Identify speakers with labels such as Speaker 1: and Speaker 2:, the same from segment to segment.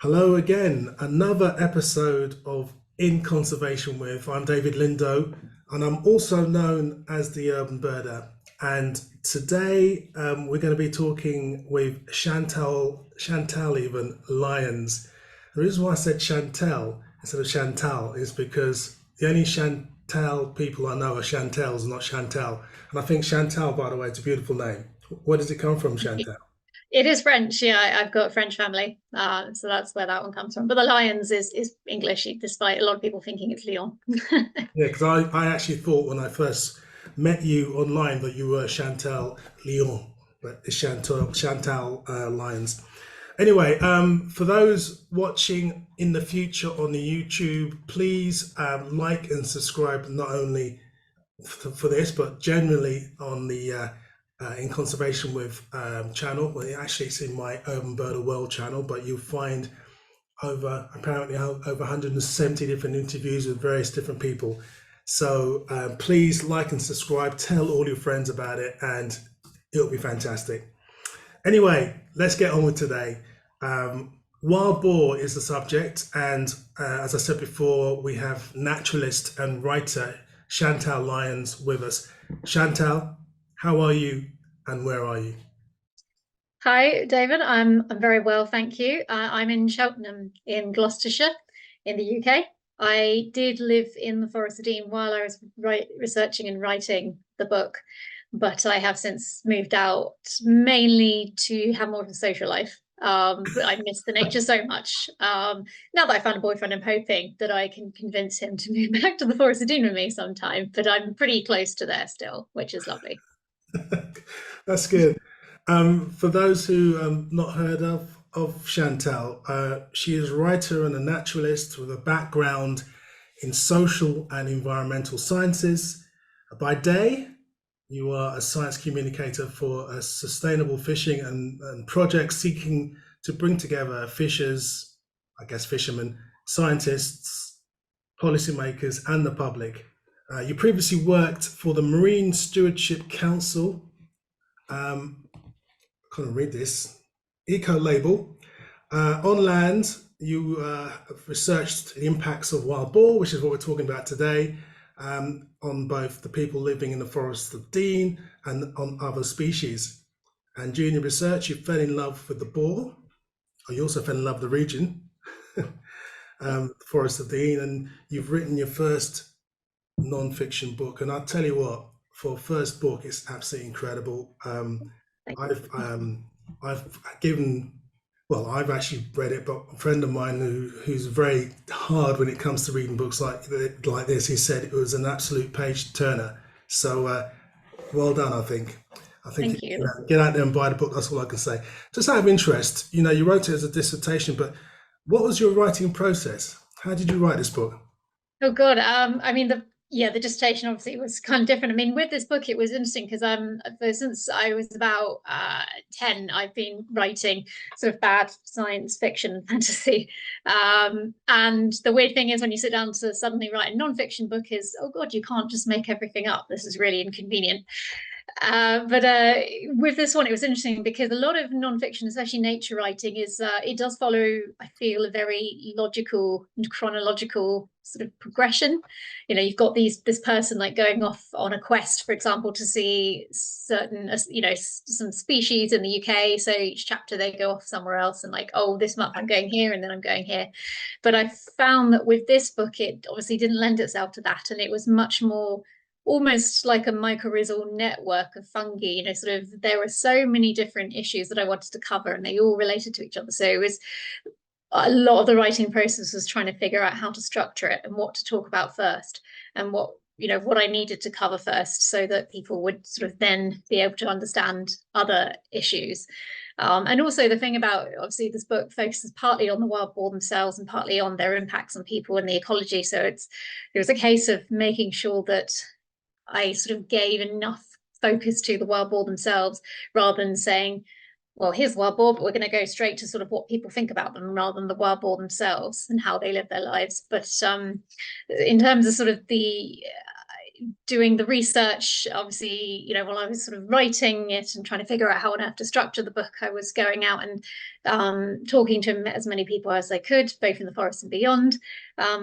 Speaker 1: Hello again, another episode of In Conservation with. I'm David Lindo, and I'm also known as the Urban Birder. And today we're going to be talking with Chantal even Lyons. The reason why I said Chantal instead of Chantal is because the only Chantal people I know are Chantels, not Chantal. And I think Chantal, by the way, it's a beautiful name. Where does it come from, Chantal?
Speaker 2: It is French, yeah. I've got a French family, so that's where that one comes from. But the Lions is English, despite a lot of people thinking it's Lyon.
Speaker 1: Yeah, because I actually thought when I first met you online that you were Chantal Lyon, but it's Chantal Lyons. Anyway, for those watching in the future on the YouTube, please like and subscribe not only for this, but generally on the In Conservation with channel. Well, actually, it's in my Urban Bird of World channel, but you'll find over 170 different interviews with various different people. So please like and subscribe, tell all your friends about it, and it'll be fantastic. Anyway, let's get on with today. Wild boar is the subject, and as I said before, we have naturalist and writer Chantal Lyons with us. Chantal, how are you and where are you?
Speaker 2: Hi, David. I'm very well, thank you. I'm in Cheltenham in Gloucestershire, in the UK. I did live in the Forest of Dean while I was researching and writing the book, but I have since moved out mainly to have more of a social life. But I miss the nature so much. Now that I found a boyfriend, I'm hoping that I can convince him to move back to the Forest of Dean with me sometime. But I'm pretty close to there still, which is lovely.
Speaker 1: That's good. For those who not heard of Chantal, she is a writer and a naturalist with a background in social and environmental sciences. By day, you are a science communicator for a sustainable fishing and projects seeking to bring together fishers, I guess fishermen, scientists, policymakers, and the public. You previously worked for the Marine Stewardship Council. I can't read this. Eco label. On land, you have researched the impacts of wild boar, which is what we're talking about today, on both the people living in the Forest of Dean and on other species. And during your research, you fell in love with the boar, or you also fell in love with the region, Forest of Dean, and you've written your first non-fiction book. And I'll tell you what, for a first book, it's absolutely incredible.
Speaker 2: Thank
Speaker 1: I've given well, I've actually read it, but a friend of mine who's very hard when it comes to reading books like this, he said it was an absolute page turner. So well done, I think. I think
Speaker 2: thank you.
Speaker 1: get out there and buy the book. That's all I can say. Just out of interest, you wrote it as a dissertation, but what was your writing process? How did you write this book?
Speaker 2: Oh God. I mean the dissertation obviously was kind of different. I mean, with this book it was interesting because since I was about 10, I've been writing sort of bad science fiction fantasy. And the weird thing is when you sit down to suddenly write a non-fiction book is, oh God, you can't just make everything up. This is really inconvenient. But with this one, it was interesting because a lot of nonfiction, especially nature writing, is it does follow, I feel, a very logical and chronological sort of progression. You've got this person like going off on a quest, for example, to see certain, some species in the UK. So each chapter they go off somewhere else, and like, oh, this month I'm going here, and then I'm going here. But I found that with this book, it obviously didn't lend itself to that, and it was much more almost like a mycorrhizal network of fungi. Sort of there were so many different issues that I wanted to cover, and they all related to each other. So it was a lot of the writing process was trying to figure out how to structure it and what to talk about first, and what I needed to cover first, so that people would sort of then be able to understand other issues. And also the thing about obviously this book focuses partly on the wild boar themselves and partly on their impacts on people and the ecology. So it was a case of making sure that I sort of gave enough focus to the wild boar themselves rather than saying, well, here's wild boar, but we're going to go straight to sort of what people think about them rather than the wild boar themselves and how they live their lives. But in terms of sort of the doing the research, obviously, you know, while I was sort of writing it and trying to figure out how on earth to structure the book, I was going out and talking to as many people as I could, both in the forest and beyond,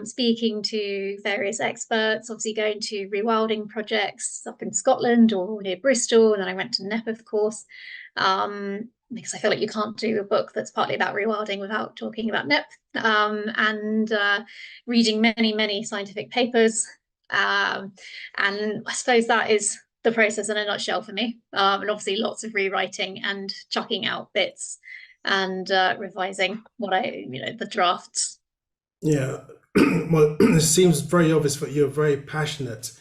Speaker 2: speaking to various experts, obviously going to rewilding projects up in Scotland or near Bristol, and then I went to Nep, of course, because I feel like you can't do a book that's partly about rewilding without talking about Nep, and reading many scientific papers. And I suppose that is the process in a nutshell for me. And obviously lots of rewriting and chucking out bits and revising what the drafts.
Speaker 1: Yeah. Well, it seems very obvious that you're very passionate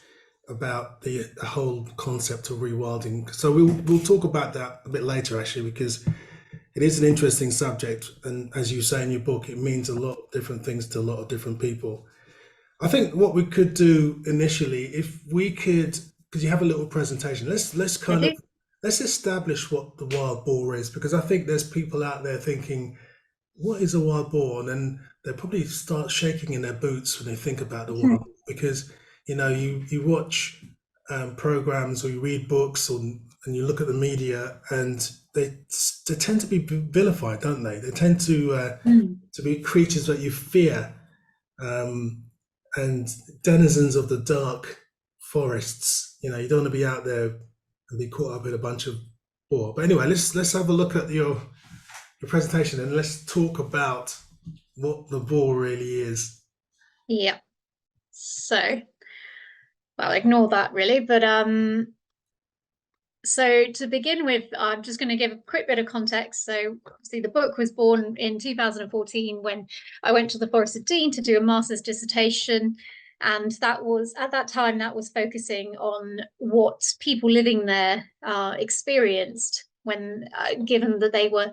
Speaker 1: about the whole concept of rewilding. So we'll talk about that a bit later, actually, because it is an interesting subject, and as you say in your book, it means a lot of different things to a lot of different people. I think what we could do initially, if we could, because you have a little presentation, let's
Speaker 2: I
Speaker 1: kind of
Speaker 2: do.
Speaker 1: let's establish what the wild boar is, because I think there's people out there thinking, what is a wild boar? And then they probably start shaking in their boots when they think about the wild boar, because you watch programs or you read books and you look at the media, and they tend to be vilified, don't they? They tend to be creatures that you fear, um, and denizens of the dark forests. You don't want to be out there and be caught up with a bunch of boar. But anyway, let's have a look at your presentation, and let's talk about what the boar really is.
Speaker 2: Yeah. So, well, ignore that really, but so to begin with, I'm just going to give a quick bit of context. So obviously the book was born in 2014 when I went to the Forest of Dean to do a master's dissertation. And that was, at that time, that was focusing on what people living there experienced when, given that they were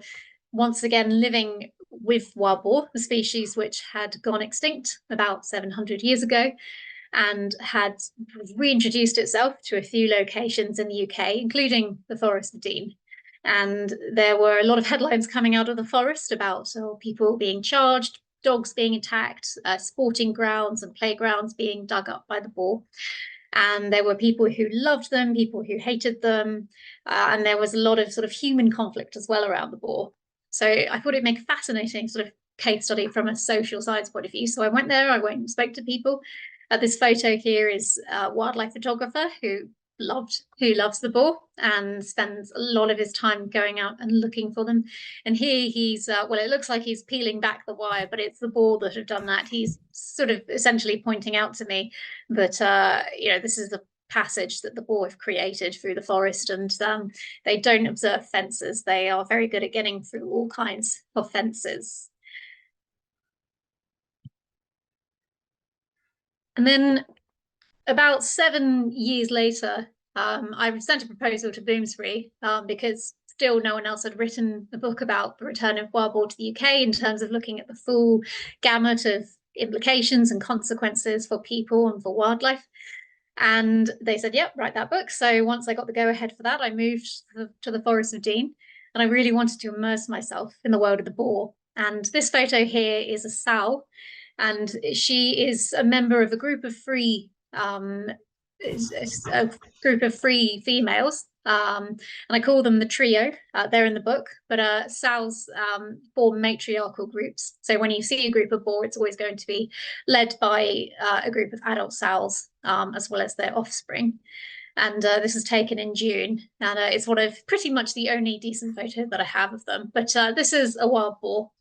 Speaker 2: once again living with wild boar, the species which had gone extinct about 700 years ago, and had reintroduced itself to a few locations in the UK, including the Forest of Dean. And there were a lot of headlines coming out of the forest about people being charged, dogs being attacked, sporting grounds and playgrounds being dug up by the boar. And there were people who loved them, people who hated them, and there was a lot of sort of human conflict as well around the boar. So I thought it'd make a fascinating sort of case study from a social science point of view. So I went there, I went and spoke to people. This photo here is a wildlife photographer who loves the boar and spends a lot of his time going out and looking for them. And here he's, well, it looks like he's peeling back the wire, but it's the boar that have done that. He's sort of essentially pointing out to me that, this is the passage that the boar have created through the forest, and they don't observe fences. They are very good at getting through all kinds of fences. And then about 7 years later, I sent a proposal to Bloomsbury because still no one else had written a book about the return of wild boar to the UK in terms of looking at the full gamut of implications and consequences for people and for wildlife. And they said, yep, write that book. So once I got the go ahead for that, I moved to the Forest of Dean, and I really wanted to immerse myself in the world of the boar. And this photo here is a sow, and she is a member of a group of three females, and I call them the trio. They're in the book, but sows form matriarchal groups. So when you see a group of boar, it's always going to be led by a group of adult sows, as well as their offspring. And this is taken in June, and it's one of pretty much the only decent photo that I have of them. But this is a wild boar.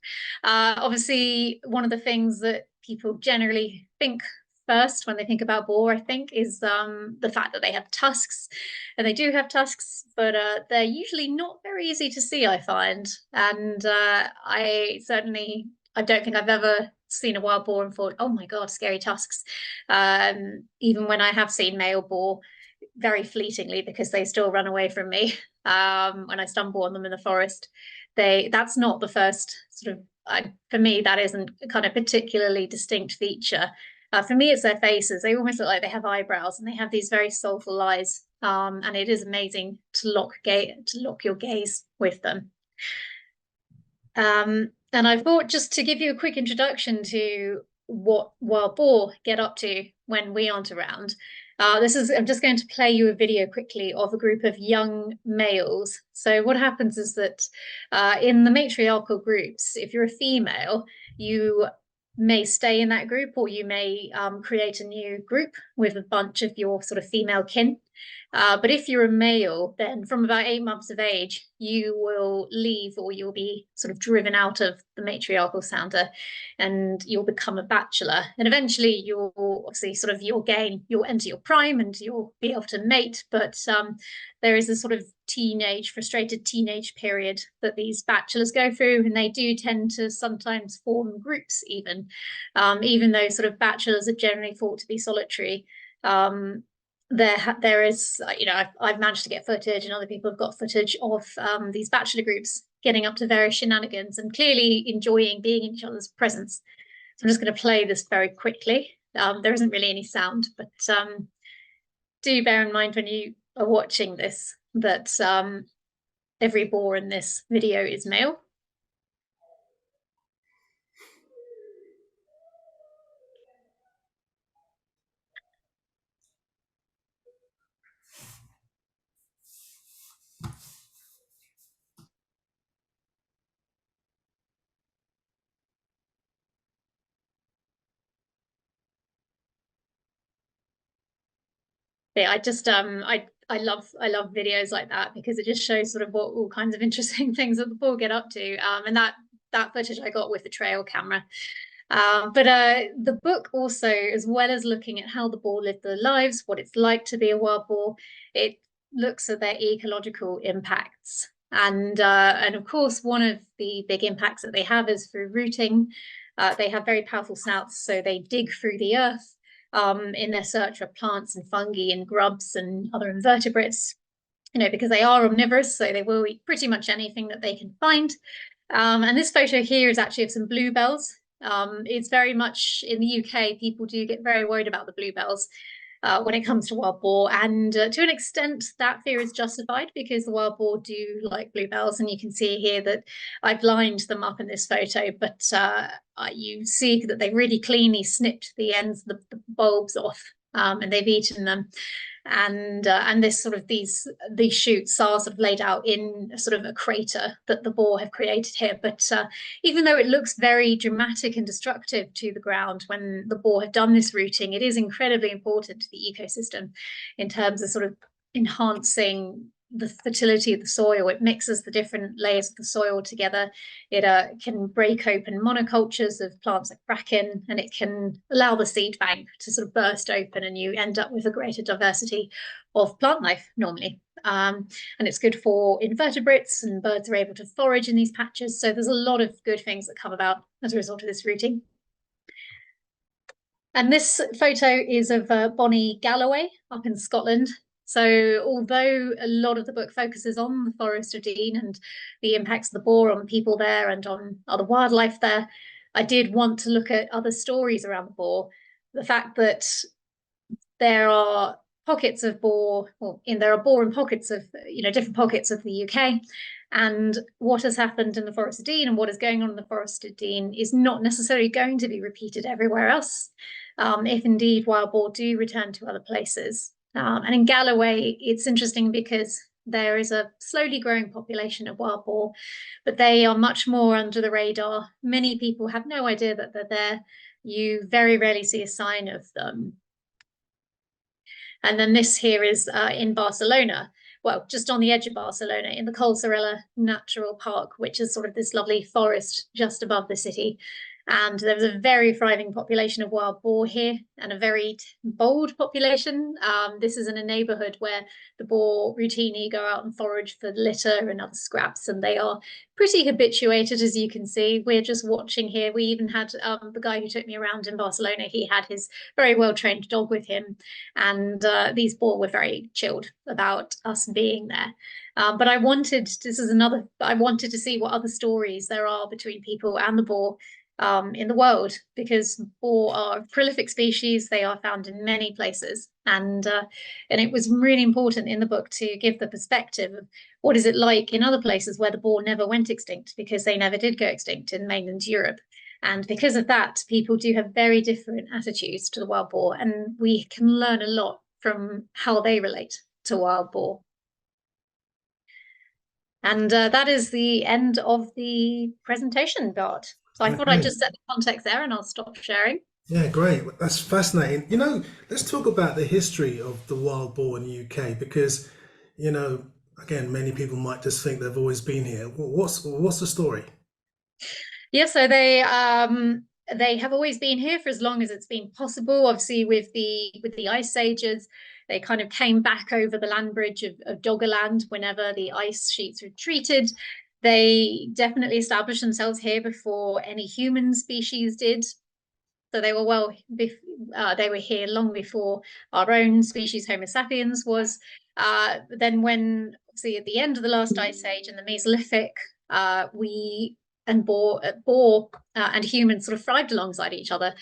Speaker 2: Obviously, one of the things that people generally think first when they think about boar, I think, is the fact that they have tusks. And they do have tusks, but they're usually not very easy to see, I find. And I don't think I've ever seen a wild boar and thought, oh my God, scary tusks. Even when I have seen male boar, very fleetingly, because they still run away from me when I stumble on them in the forest. That's not the first sort of, for me, that isn't a kind of particularly distinct feature. For me, it's their faces. They almost look like they have eyebrows, and they have these very soulful eyes. And it is amazing to lock your gaze with them. And I thought, just to give you a quick introduction to what wild boar get up to when we aren't around, I'm just going to play you a video quickly of a group of young males. So what happens is that in the matriarchal groups, if you're a female, you may stay in that group, or you may create a new group with a bunch of your sort of female kin. But if you're a male, then from about 8 months of age, you will leave, or you'll be sort of driven out of the matriarchal sounder, and you'll become a bachelor. And eventually you'll obviously sort of you'll enter your prime and you'll be able to mate. But there is a sort of frustrated teenage period that these bachelors go through, and they do tend to sometimes form groups even though sort of bachelors are generally thought to be solitary. There is, I've managed to get footage, and other people have got footage of these bachelor groups getting up to various shenanigans and clearly enjoying being in each other's presence. So I'm just going to play this very quickly. There isn't really any sound, but do bear in mind when you are watching this that every boar in this video is male. Yeah, I love videos like that, because it just shows sort of what all kinds of interesting things that the boar get up to. And that footage I got with the trail camera. But the book also, as well as looking at how the boar live their lives, what it's like to be a wild boar, it looks at their ecological impacts. And of course, one of the big impacts that they have is through rooting. They have very powerful snouts, so they dig through the earth in their search for plants and fungi and grubs and other invertebrates, because they are omnivorous, so they will eat pretty much anything that they can find. And this photo here is actually of some bluebells. It's very much in the UK, people do get very worried about the bluebells when it comes to wild boar, and to an extent that fear is justified, because the wild boar do like bluebells, and you can see here that I've lined them up in this photo, but you see that they really cleanly snipped the ends, the bulbs off, and they've eaten them. And this sort of these shoots are sort of laid out in sort of a crater that the boar have created here. But even though it looks very dramatic and destructive to the ground when the boar have done this rooting, it is incredibly important to the ecosystem in terms of sort of enhancing the fertility of the soil. It mixes the different layers of the soil together. It can break open monocultures of plants like bracken, and it can allow the seed bank to sort of burst open, and you end up with a greater diversity of plant life normally. And it's good for invertebrates, and birds are able to forage in these patches. So there's a lot of good things that come about as a result of this rooting. And this photo is of Bonnie Galloway up in Scotland. So although a lot of the book focuses on the Forest of Dean and the impacts of the boar on people there and on other wildlife there, I did want to look at other stories around the boar. The fact that there are pockets of boar, there are boar in pockets of, different pockets of the UK. And what has happened in the Forest of Dean and what is going on in the Forest of Dean is not necessarily going to be repeated everywhere else, if indeed wild boar do return to other places. And in Galloway, it's interesting because there is a slowly growing population of wild boar, but they are much more under the radar. Many people have no idea that they're there. You very rarely see a sign of them. And then this here is in Barcelona, well, just on the edge of Barcelona, in the Collserola Natural Park, which is sort of this lovely forest just above the city. And there was a very thriving population of wild boar here, and a very bold population. This is in a neighborhood where the boar routinely go out and forage for litter and other scraps, and they are pretty habituated, as you can see. We're just watching here. We even had the guy who took me around in Barcelona, he had his very well-trained dog with him, and these boar were very chilled about us being there. But I wanted to see what other stories there are between people and the boar in the world, because boar are a prolific species. They are found in many places, and it was really important in the book to give the perspective of what is it like in other places where the boar never went extinct, because they never did go extinct in mainland Europe. And because of that, people do have very different attitudes to the wild boar, and we can learn a lot from how they relate to wild boar. And that is the end of the presentation, Bart. So I thought I'd
Speaker 1: Okay.
Speaker 2: just set the context there and I'll stop sharing.
Speaker 1: Yeah, great. That's fascinating. Let's talk about the history of the wild boar in the UK because, you know, again, many people might just think they've always been here. What's the story?
Speaker 2: Yeah, so they have always been here for as long as it's been possible. Obviously, with the ice ages, they kind of came back over the land bridge of Doggerland whenever the ice sheets retreated. They definitely established themselves here before any human species did. So they were they were here long before our own species, Homo sapiens, was. Then, when obviously at the end of the last ice age in the Mesolithic, we and boar and humans sort of thrived alongside each other.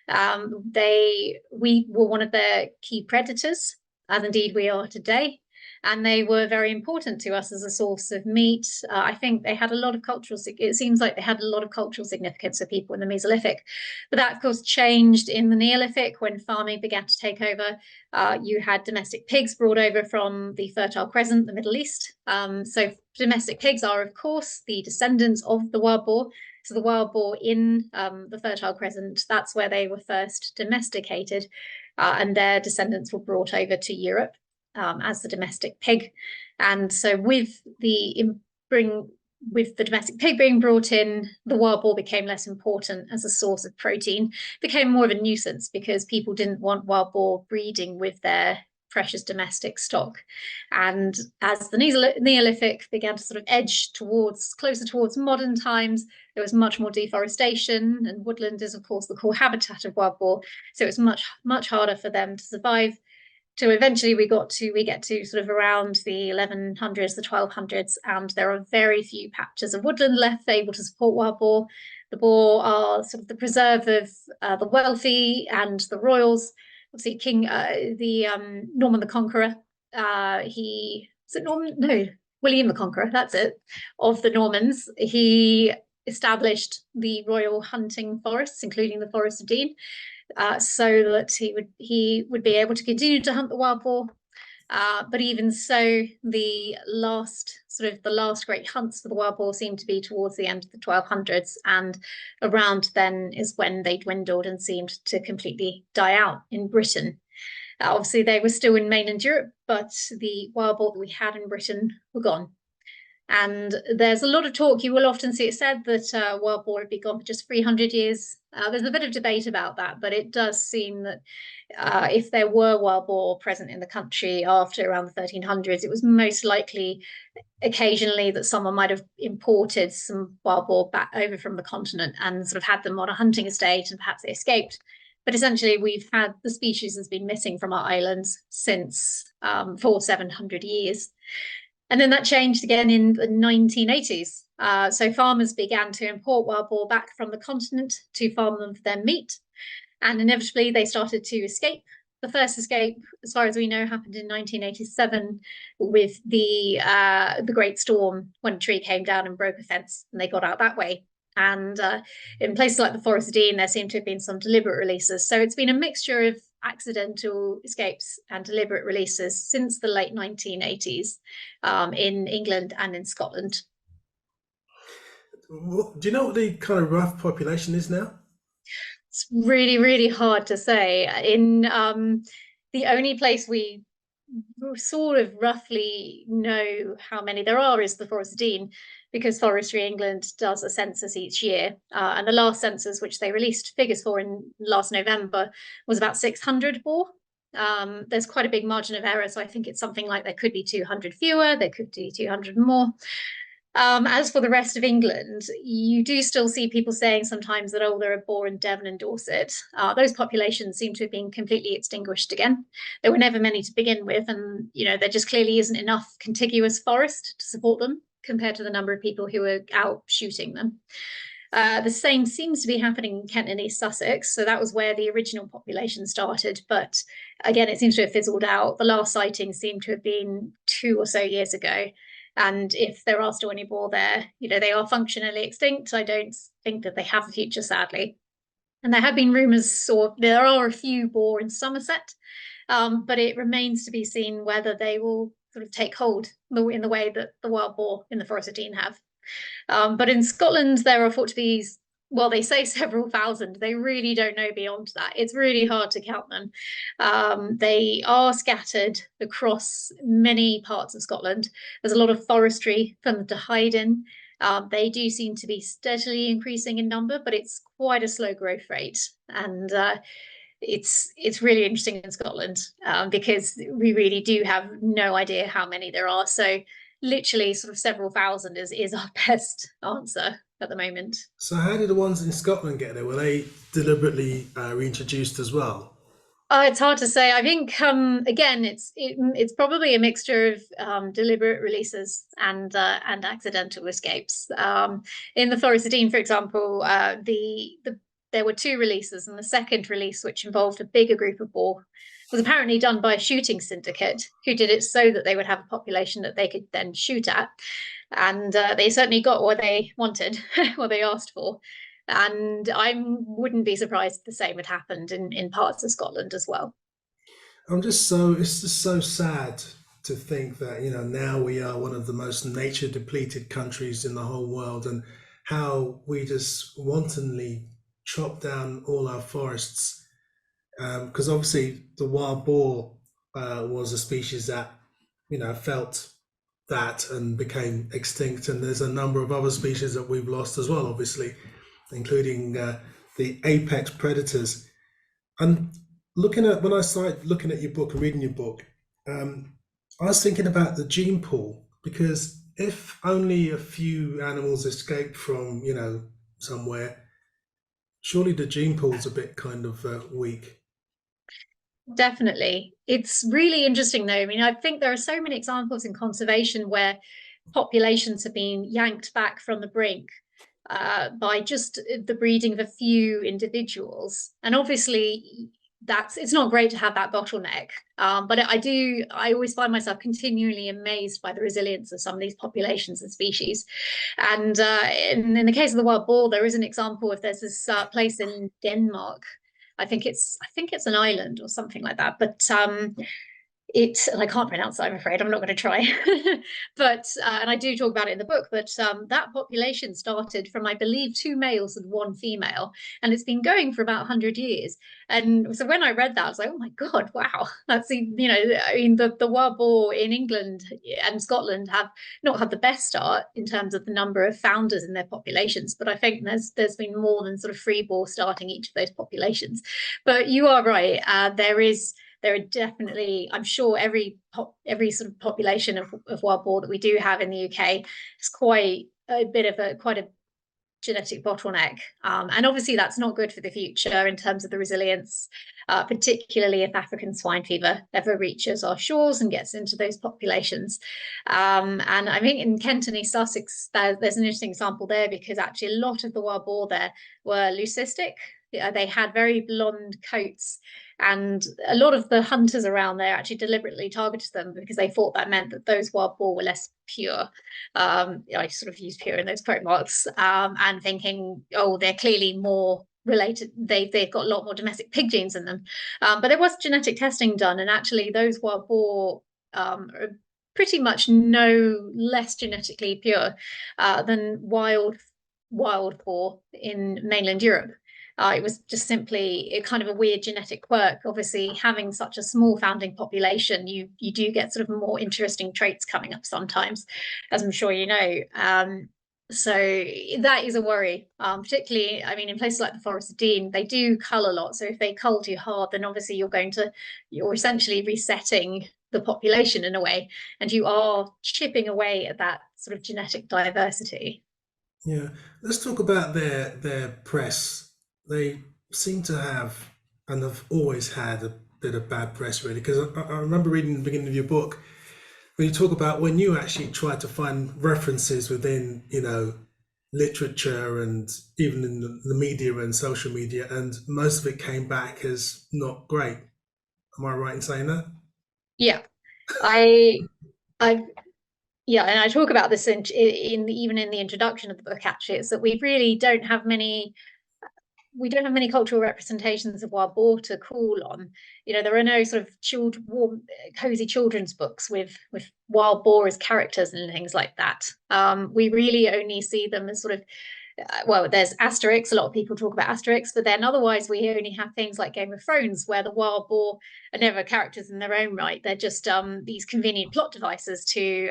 Speaker 2: We were one of their key predators, as indeed we are today. And they were very important to us as a source of meat. I think they had a lot of it seems like they had a lot of cultural significance for people in the Mesolithic. But that, of course, changed in the Neolithic when farming began to take over. You had domestic pigs brought over from the Fertile Crescent, the Middle East. So domestic pigs are, of course, the descendants of the wild boar. So the wild boar in the Fertile Crescent, that's where they were first domesticated. And their descendants were brought over to Europe as the domestic pig. And so with the domestic pig being brought in, the wild boar became less important as a source of protein, became more of a nuisance because people didn't want wild boar breeding with their precious domestic stock. And as the Neolithic began to sort of edge closer towards modern times, there was much more deforestation, and woodland is, of course, the core habitat of wild boar. So it was much, much harder for them to survive. So eventually we get to sort of around the 1100s, the 1200s, and there are very few patches of woodland left able to support wild boar. The boar are sort of the preserve of the wealthy and the royals. Obviously, Norman the Conqueror. William the Conqueror. That's it. Of the Normans, he established the royal hunting forests, including the Forest of Dean, so that he would be able to continue to hunt the wild boar. But even so, the last great hunts for the wild boar seemed to be towards the end of the 1200s, and around then is when they dwindled and seemed to completely die out in Britain. Obviously, they were still in mainland Europe, but the wild boar that we had in Britain were gone. And there's a lot of talk. You will often see it said that wild boar had been gone for just 300 years. There's a bit of debate about that, but it does seem that if there were wild boar present in the country after around the 1300s, it was most likely occasionally that someone might have imported some wild boar back over from the continent and sort of had them on a hunting estate, and perhaps they escaped. But essentially, the species has been missing from our islands since for 700 years. And then that changed again in the 1980s. So farmers began to import wild boar back from the continent to farm them for their meat. And inevitably, they started to escape. The first escape, as far as we know, happened in 1987 with the Great Storm, when a tree came down and broke a fence, and they got out that way. And in places like the Forest of Dean, there seem to have been some deliberate releases. So it's been a mixture of accidental escapes and deliberate releases since the late 1980s in England and in Scotland.
Speaker 1: Do you know what the kind of rough population is now?
Speaker 2: It's really, really hard to say. In the only place we sort of roughly know how many there are is the Forest of Dean, because Forestry England does a census each year. And the last census, which they released figures for in last November, was about 600 boar. There's quite a big margin of error, so I think it's something like there could be 200 fewer, there could be 200 more. As for the rest of England, you do still see people saying sometimes that, oh, there are boar in Devon and Dorset. Those populations seem to have been completely extinguished again. There were never many to begin with, and there just clearly isn't enough contiguous forest to support them compared to the number of people who are out shooting them. The same seems to be happening in Kent and East Sussex, so that was where the original population started. But again, it seems to have fizzled out. The last sightings seem to have been 2 or so years ago. And if there are still any boar there, they are functionally extinct. I don't think that they have a future, sadly. And there have been rumours, or there are a few boar in Somerset. but it remains to be seen whether they will sort of take hold in the way that the wild boar in the Forest of Dean have. But in Scotland, there are thought to be, well, they say several thousand. They really don't know beyond that. It's really hard to count them. They are scattered across many parts of Scotland. There's a lot of forestry for them to hide in. They do seem to be steadily increasing in number, but it's quite a slow growth rate. And it's really interesting in Scotland because we really do have no idea how many there are. So literally sort of several thousand is our best answer at the moment.
Speaker 1: So how did the ones in Scotland get there? Were they deliberately reintroduced as well?
Speaker 2: It's hard to say. I think again, it's probably a mixture of deliberate releases and accidental escapes. In the Forest of Dean, for example, there were two releases, and the second release, which involved a bigger group of boar, was apparently done by a shooting syndicate who did it so that they would have a population that they could then shoot at. And they certainly got what they wanted, what they asked for. And I wouldn't be surprised if the same had happened in parts of Scotland as well.
Speaker 1: It's just so sad to think that, now we are one of the most nature depleted countries in the whole world, and how we just wantonly chop down all our forests. Because obviously the wild boar was a species that, felt that and became extinct. And there's a number of other species that we've lost as well, obviously, including the apex predators. And when I started looking at your book and reading your book, I was thinking about the gene pool, because if only a few animals escaped from, somewhere, surely the gene pool's a bit kind of weak.
Speaker 2: Definitely. It's really interesting, though. I mean, I think there are so many examples in conservation where populations have been yanked back from the brink by just the breeding of a few individuals. And obviously, it's not great to have that bottleneck. But I always find myself continually amazed by the resilience of some of these populations and species. And in the case of the wild boar, there is an example. If there's this place in Denmark, I think it's an island or something like that. But and I can't pronounce it, I'm afraid. I'm not going to try. But and I do talk about it in the book. But that population started from, I believe, two males and one female, and it's been going for about 100 years. And so when I read that, I was like, oh my God, wow, that's I mean, the wild boar in England and Scotland have not had the best start in terms of the number of founders in their populations, but I think there's been more than sort of free boar starting each of those populations. But you are right. There are definitely, I'm sure every sort of population of wild boar that we do have in the UK is quite a genetic bottleneck. And obviously that's not good for the future in terms of the resilience, particularly if African swine fever ever reaches our shores and gets into those populations. And I think in Kent and East Sussex, there's an interesting example there, because actually a lot of the wild boar there were leucistic. They had very blonde coats, and a lot of the hunters around there actually deliberately targeted them because they thought that meant that those wild boar were less pure. I sort of use pure in those quote marks, and thinking, oh, they're clearly more related. They've got a lot more domestic pig genes in them. But there was genetic testing done, and actually those wild boar are pretty much no less genetically pure than wild boar in mainland Europe. It was just simply a kind of a weird genetic quirk. Obviously, having such a small founding population, you do get sort of more interesting traits coming up sometimes, as I'm sure you know. So that is a worry, particularly, I mean, in places like the Forest of Dean, they do cull a lot. So if they cull too hard, then obviously you're essentially resetting the population in a way, and you are chipping away at that sort of genetic diversity.
Speaker 1: Yeah, let's talk about their press. They seem to have, and have always had, a bit of bad press, really. Because I remember reading the beginning of your book when you talk about when you actually try to find references within, literature and even in the media and social media, and most of it came back as not great. Am I right in saying that?
Speaker 2: Yeah, I I yeah, and I talk about this even in the introduction of the book. Actually, it's that we really don't have many we don't have many cultural representations of wild boar to call on. There are no sort of warm, cozy children's books with wild boar as characters and things like that. We really only see them as sort of well, there's Asterix. A lot of people talk about Asterix, but then otherwise we only have things like Game of Thrones, where the wild boar are never characters in their own right. They're just these convenient plot devices to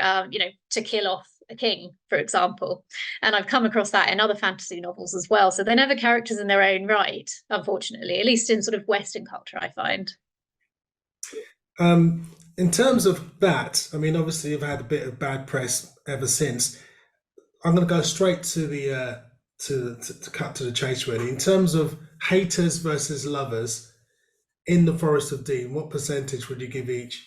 Speaker 2: kill off a king, for example. And I've come across that in other fantasy novels as well. So they're never characters in their own right, unfortunately, at least in sort of Western culture, I find.
Speaker 1: In terms of that, I mean, obviously you've had a bit of bad press ever since. I'm going to go straight to the to cut to the chase, really. In terms of haters versus lovers in the Forest of Dean, what percentage would you give each?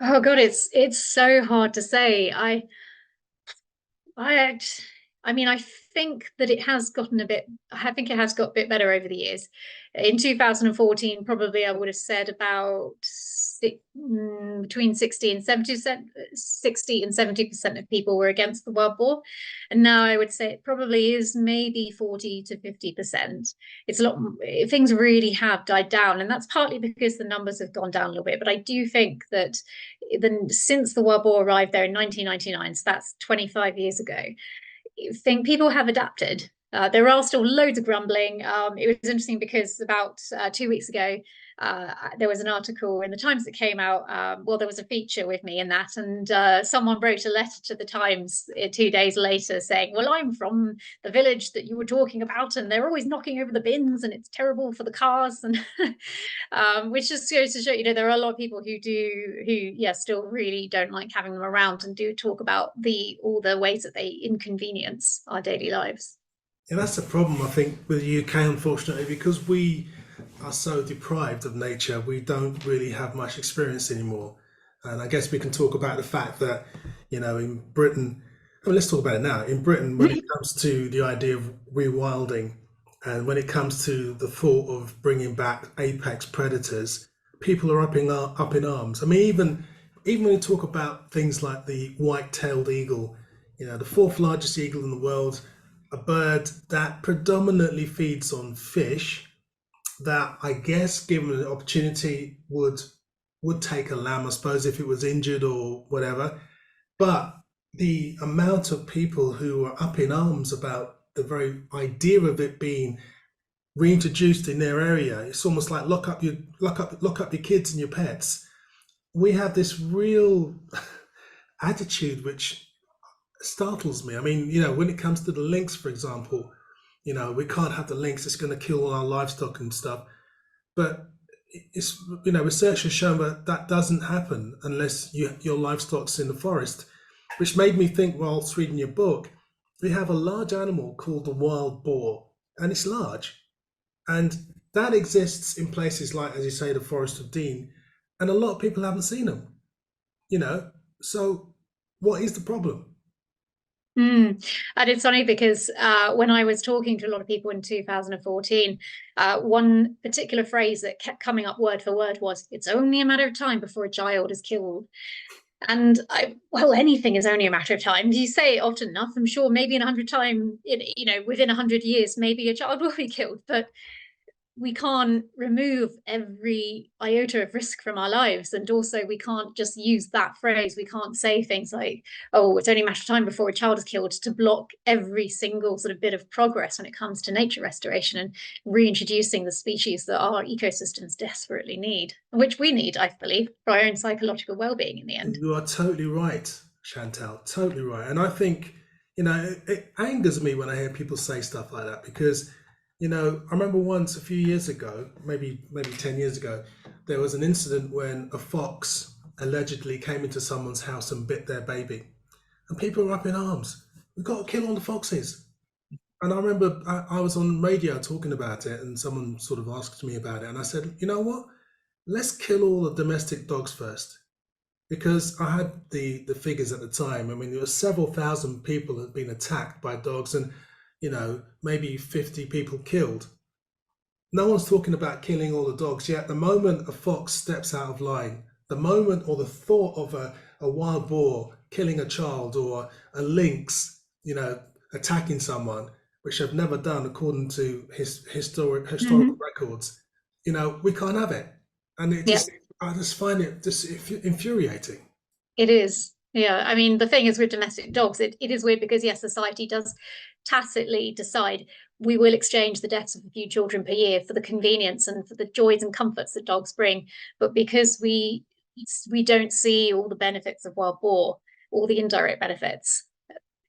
Speaker 2: Oh God, it's so hard to say. I I mean, I think that it has gotten a bit, I think it has got a bit better over the years. In 2014, probably I would have said about between 60 and 70%, 60 and 70% of people were against the wild boar. And now I would say it probably is maybe 40 to 50%. It's a lot, things really have died down. And that's partly because the numbers have gone down a little bit. But I do think that since the wild boar arrived there in 1999, so that's 25 years ago, I think people have adapted. There are still loads of grumbling. It was interesting because about 2 weeks ago, there was an article in the Times that came out. Well, there was a feature with me in that, and someone wrote a letter to the Times 2 days later saying, well, I'm from the village that you were talking about, and they're always knocking over the bins, and it's terrible for the cars. And which just goes to show, there are a lot of people who still really don't like having them around, and do talk about all the ways that they inconvenience our daily lives.
Speaker 1: Yeah, that's the problem, I think, with the UK, unfortunately, because we are so deprived of nature, we don't really have much experience anymore. And I guess we can talk about the fact that, in Britain, let's talk about it now. In Britain, when it comes to the idea of rewilding, and when it comes to the thought of bringing back apex predators, people are up in arms. I mean, even when you talk about things like the white-tailed eagle, the fourth largest eagle in the world, a bird that predominantly feeds on fish, that I guess, given an opportunity, would take a lamb, I suppose, if it was injured or whatever. But the amount of people who are up in arms about the very idea of it being reintroduced in their area, it's almost like lock up your kids and your pets. We have this real attitude which startles me. I mean, when it comes to the lynx, for example, we can't have the lynx, it's going to kill all our livestock and stuff. But it's, research has shown that doesn't happen unless your livestock's in the forest, which made me think, whilst reading your book, we have a large animal called the wild boar, and it's large. And that exists in places like, as you say, the Forest of Dean, and a lot of people haven't seen them, So what is the problem?
Speaker 2: And it's funny because when I was talking to a lot of people in 2014, one particular phrase that kept coming up word for word was, it's only a matter of time before a child is killed. And anything is only a matter of time. You say it often enough, I'm sure maybe in 100 times, within 100 years, maybe a child will be killed. But we can't remove every iota of risk from our lives. And also we can't just use that phrase. We can't say things like, oh, it's only a matter of time before a child is killed, to block every single sort of bit of progress when it comes to nature restoration and reintroducing the species that our ecosystems desperately need, which we need, I believe, for our own psychological well-being in the end.
Speaker 1: You are totally right, Chantal, totally right. And I think, it angers me when I hear people say stuff like that, because I remember once a few years ago, maybe 10 years ago, there was an incident when a fox allegedly came into someone's house and bit their baby. And people were up in arms. We've got to kill all the foxes. And I remember I was on radio talking about it, and someone sort of asked me about it. And I said, you know what? Let's kill all the domestic dogs first. Because I had the figures at the time. I mean, there were several thousand people that had been attacked by dogs, and maybe 50 people killed. No one's talking about killing all the dogs, yet the moment a fox steps out of line, the moment or the thought of a wild boar killing a child, or a lynx, attacking someone, which they've never done according to historical
Speaker 2: Hmm.
Speaker 1: records, we can't have it. And
Speaker 2: Yeah.
Speaker 1: I just find it just infuriating.
Speaker 2: It is. Yeah. I mean, the thing is with domestic dogs, it is weird because, yes, society does tacitly decide we will exchange the deaths of a few children per year for the convenience and for the joys and comforts that dogs bring. But because we don't see all the benefits of wild boar, all the indirect benefits,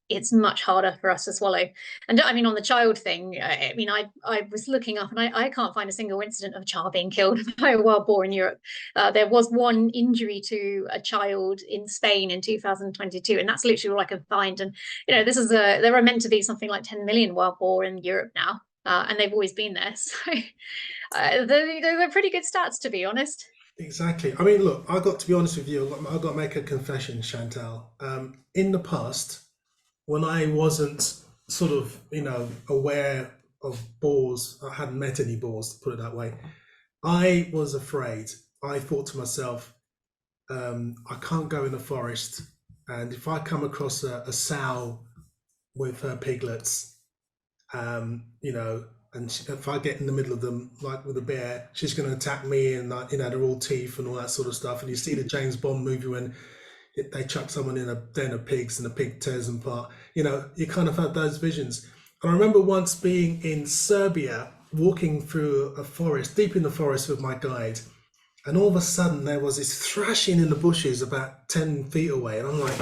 Speaker 2: it's much harder for us to swallow. And I mean, on the child thing, I mean, I was looking up and I can't find a single incident of a child being killed by a wild boar in Europe. There was one injury to a child in Spain in 2022, and that's literally all I can find. And this is there are meant to be something like 10 million wild boar in Europe now, and they've always been there. So they're pretty good stats, to be honest.
Speaker 1: Exactly. I mean, look, I got to be honest with you. I got to make a confession, Chantal. In the past, when I wasn't sort of, aware of boars, I hadn't met any boars, to put it that way. I was afraid. I thought to myself, I can't go in the forest, and if I come across a sow with her piglets, and if I get in the middle of them, like with a bear, she's going to attack me, and they're all teeth and all that sort of stuff. And you see the James Bond movie when they chuck someone in a den of pigs and the pig tears them apart. You kind of have those visions. And I remember once being in Serbia, walking through a forest, deep in the forest with my guide, and all of a sudden there was this thrashing in the bushes about 10 feet away, and I'm like,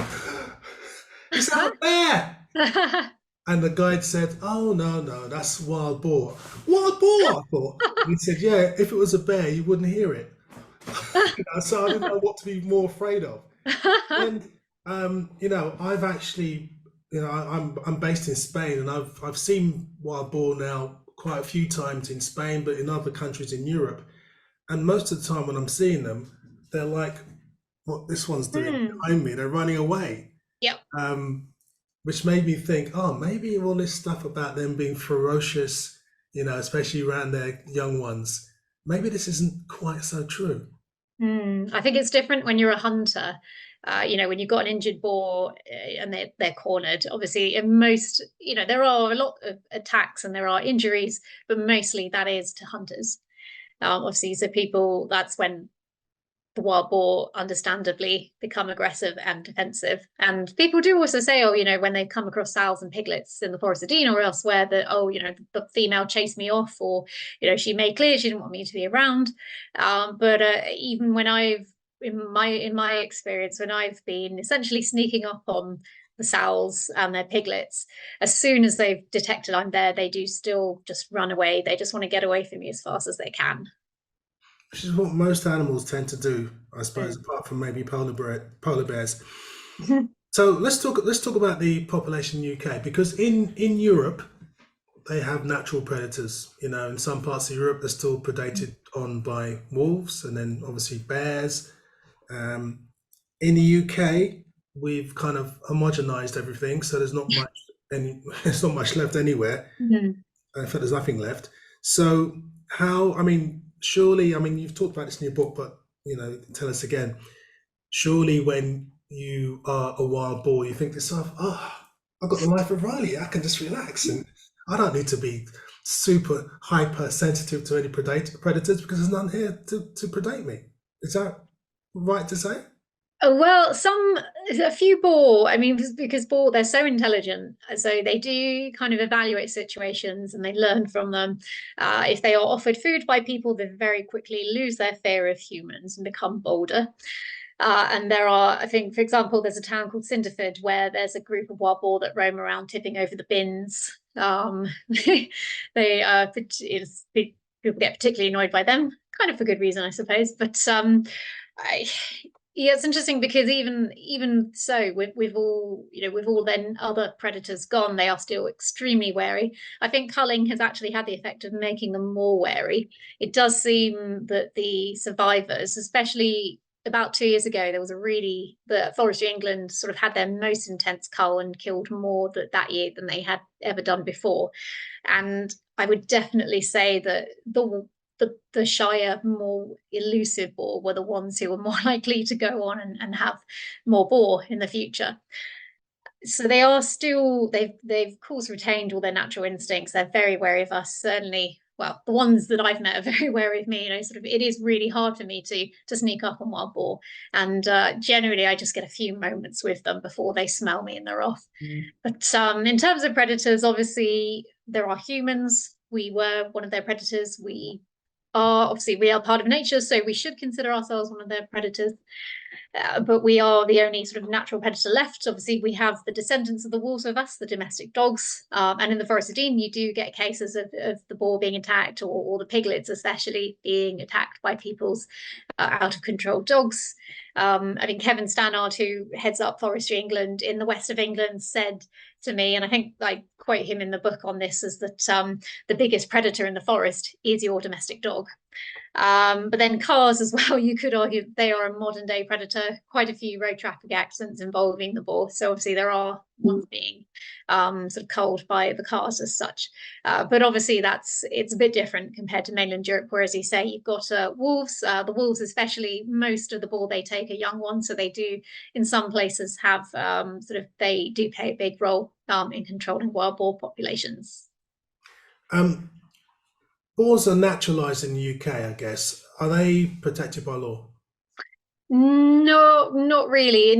Speaker 1: "Is that a bear?" And the guide said, "Oh, no, no, that's wild boar." Wild boar, I thought. And he said, "Yeah, if it was a bear, you wouldn't hear it." So I didn't know what to be more afraid of. And I've actually, I'm based in Spain, and I've seen wild boar now quite a few times in Spain, but in other countries in Europe. And most of the time when I'm seeing them, they're like what this one's doing
Speaker 2: Hmm.
Speaker 1: behind me. They're running away.
Speaker 2: Yep.
Speaker 1: Um, which made me think, oh, maybe all this stuff about them being ferocious, especially around their young ones, maybe this isn't quite so true.
Speaker 2: I think it's different when you're a hunter. When you've got an injured boar and they're cornered. Obviously, in most, there are a lot of attacks and there are injuries, but mostly that is to hunters. Obviously, so people, that's when the wild boar understandably become aggressive and defensive. And people do also say, oh, when they come across sows and piglets in the Forest of Dean or elsewhere, that, oh, the female chased me off, or, she made clear she didn't want me to be around. But even when in my experience, when I've been essentially sneaking up on the sows and their piglets, as soon as they've detected I'm there, they do still just run away. They just want to get away from me as fast as they can.
Speaker 1: Which is what most animals tend to do, I
Speaker 2: Mm.
Speaker 1: suppose, apart from maybe polar bears. So let's talk about the population in the UK, because in Europe they have natural predators. In some parts of Europe they're still predated on by wolves, and then obviously bears. Um, in the UK, we've kind of homogenized everything, so there's not much any there's not much left anywhere.
Speaker 2: Mhm.
Speaker 1: In fact, there's nothing left. So how? I mean, surely, I mean, you've talked about this in your book, but tell us again. Surely, when you are a wild boar, you think to yourself, "Oh, I've got the life of Riley. I can just relax, and I don't need to be super hyper sensitive to any predators because there's none here to predate me." Is that right to say?
Speaker 2: Oh, well, a few boar, I mean, because boar, they're so intelligent. So they do kind of evaluate situations and they learn from them. If they are offered food by people, they very quickly lose their fear of humans and become bolder. And there are, I think, for example, there's a town called Cinderford where there's a group of wild boar that roam around tipping over the bins. They people get particularly annoyed by them, kind of for good reason, I suppose. But I, yeah, it's interesting because even so, with all with all then other predators gone, they are still extremely wary. I think culling has actually had the effect of making them more wary. It does seem that the survivors, especially about 2 years ago, there was the Forestry England sort of had their most intense cull and killed more that year than they had ever done before. And I would definitely say that the shyer, more elusive boar were the ones who were more likely to go on and have more boar in the future. so they are still they've of course retained all their natural instincts. They're very wary of us, certainly. Well, the ones that I've met are very wary of me. Sort of, it is really hard for me to sneak up on wild boar, and generally I just get a few moments with them before they smell me and they're off. But in terms of predators, obviously there are humans. We were one of their predators. We are part of nature, so we should consider ourselves one of their predators. But we are the only sort of natural predator left. Obviously, we have the descendants of the wolves with us, the domestic dogs. And in the Forest of Dean, you do get cases of the boar being attacked, or the piglets especially being attacked by people's out of control dogs. I think Kevin Stannard, who heads up Forestry England in the west of England, said to me, and I think I quote him in the book on this, is that the biggest predator in the forest is your domestic dog. But then cars as well, you could argue they are a modern day predator. Quite a few road traffic accidents involving the boar. So obviously there are ones being sort of culled by the cars as such. But obviously it's a bit different compared to mainland Europe, where, as you say, you've got wolves. The wolves, especially, most of the boar they take are young ones. So they do, in some places, have they do play a big role in controlling wild boar populations.
Speaker 1: Boars are naturalised in the UK, I guess. Are they protected by law?
Speaker 2: No, not really.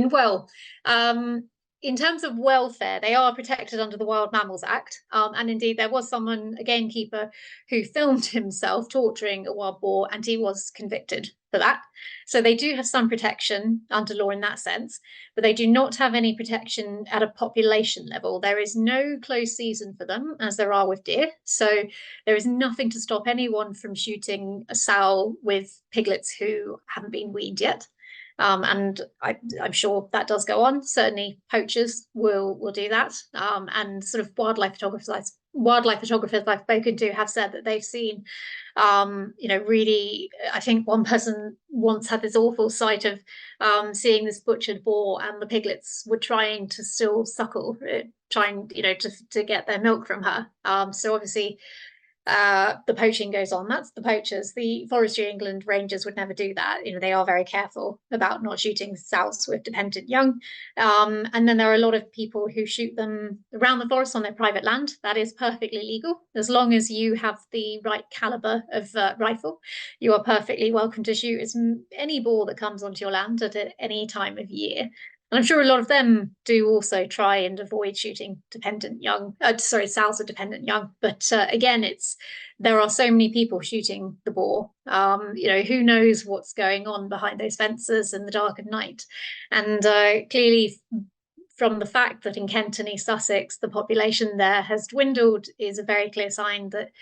Speaker 2: In terms of welfare, they are protected under the Wild Mammals Act. And indeed, there was someone, a gamekeeper, who filmed himself torturing a wild boar, and he was convicted for that. So they do have some protection under law in that sense, but they do not have any protection at a population level. There is no closed season for them, as there are with deer. So there is nothing to stop anyone from shooting a sow with piglets who haven't been weaned yet. And I'm sure that does go on. Certainly, poachers will do that. And sort of wildlife photographers I've spoken to have said that they've seen, really. I think one person once had this awful sight of seeing this butchered boar, and the piglets were trying to still suckle, trying to get their milk from her. So obviously, the poaching goes on. That's the poachers. The Forestry England rangers would never do that. They are very careful about not shooting sows with dependent young. And then there are a lot of people who shoot them around the forest on their private land. That is perfectly legal. As long as you have the right caliber of rifle, you are perfectly welcome to shoot any boar that comes onto your land at any time of year. And I'm sure a lot of them do also try and avoid shooting sows of dependent young. But again, there are so many people shooting the boar. Who knows what's going on behind those fences in the dark of night? And clearly, from the fact that in Kent and East Sussex, the population there has dwindled, is a very clear sign that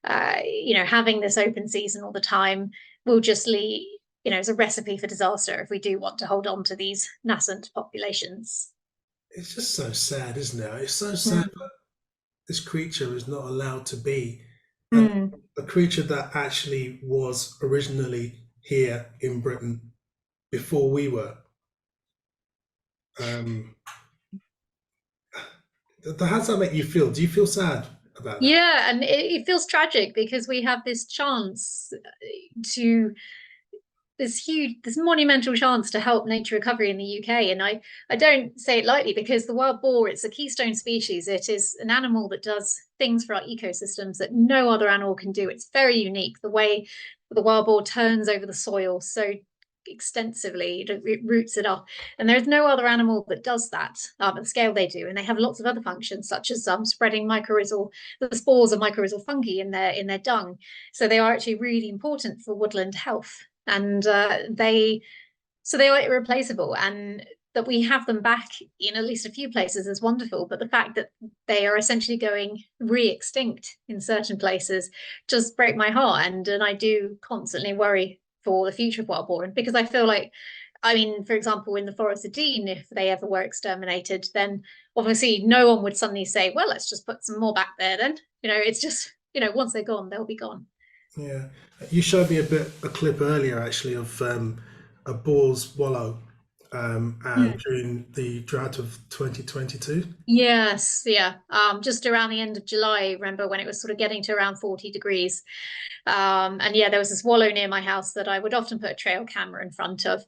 Speaker 2: having this open season all the time will just lead. It's a recipe for disaster if we do want to hold on to these nascent populations.
Speaker 1: It's just so sad, isn't it? It's so sad that this creature is not allowed to be a creature that actually was originally here in Britain before we were. How does that make you feel? Do you feel sad about that?
Speaker 2: Yeah, and it feels tragic because we have this chance to this monumental chance to help nature recovery in the UK. And I don't say it lightly, because the wild boar, it's a keystone species. It is an animal that does things for our ecosystems that no other animal can do. It's very unique, the way the wild boar turns over the soil so extensively, it roots it up, and there's no other animal that does that at the scale they do. And they have lots of other functions, such as spreading the spores of mycorrhizal fungi in their dung. So they are actually really important for woodland health. And they are irreplaceable, and that we have them back in at least a few places is wonderful. But the fact that they are essentially going re-extinct in certain places just break my heart, and I do constantly worry for the future of wild boar. And because I feel like, for example, in the Forest of Dean, if they ever were exterminated, then obviously no one would suddenly say, well, let's just put some more back there then. It's just, once they're gone, they'll be gone.
Speaker 1: Yeah, you showed me a clip earlier actually of a boar's wallow, and during the drought of 2022.
Speaker 2: Yes, yeah. Just around the end of July, remember when it was sort of getting to around 40 degrees. And yeah, there was this wallow near my house that I would often put a trail camera in front of,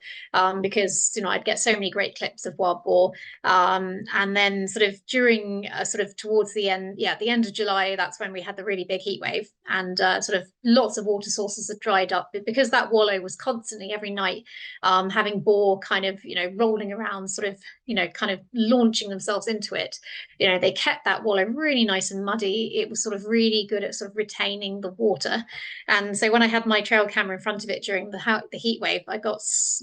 Speaker 2: because I'd get so many great clips of wild boar. And then sort of during sort of towards the end, yeah, the end of July, that's when we had the really big heat wave, and sort of lots of water sources had dried up because that wallow was constantly every night having boar kind of rolling around, sort of kind of launching themselves into it. They kept that wallow really nice and muddy. It was sort of really good at sort of retaining the water. And so when I had my trail camera in front of it during the heat wave, I got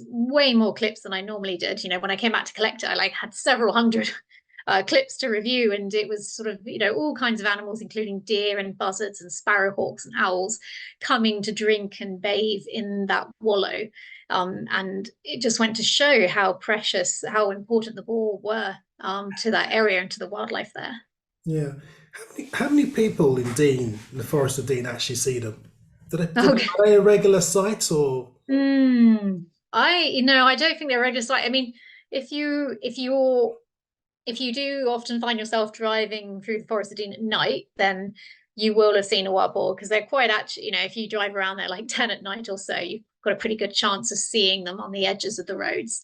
Speaker 2: way more clips than I normally did. When I came back to collect it, I like had several hundred clips to review, and it was sort of all kinds of animals, including deer and buzzards and sparrowhawks and owls, coming to drink and bathe in that wallow. And it just went to show how precious, how important the boar were to that area and to the wildlife there.
Speaker 1: Yeah. How many people in Dean, in the Forest of Dean, actually see them?
Speaker 2: Okay.
Speaker 1: Are they a regular sight or?
Speaker 2: I don't think they're regular sight. I mean, if you do often find yourself driving through the Forest of Dean at night, then you will have seen a wild boar, because they're quite actually, if you drive around there like 10 at night or so, you've got a pretty good chance of seeing them on the edges of the roads.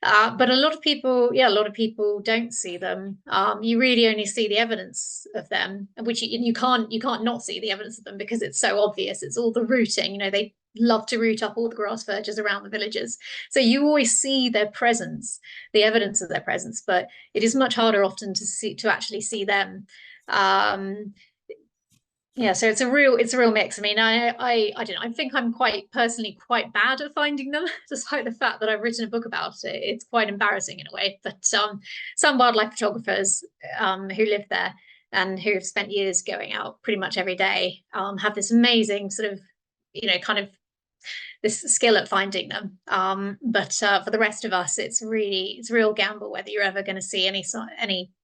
Speaker 2: But a lot of people, yeah, a lot of people don't see them. You really only see the evidence of them, which you can't not see the evidence of them because it's so obvious. It's all the rooting. They love to root up all the grass verges around the villages, so you always see their presence, the evidence of their presence. But it is much harder often to actually see them. Yeah, so it's a real mix. I mean, I don't know. I think I'm personally quite bad at finding them, despite the fact that I've written a book about it. It's quite embarrassing in a way. But some wildlife photographers who live there and who have spent years going out pretty much every day have this amazing sort of kind of this skill at finding them. But for the rest of us, it's a real gamble whether you're ever going to see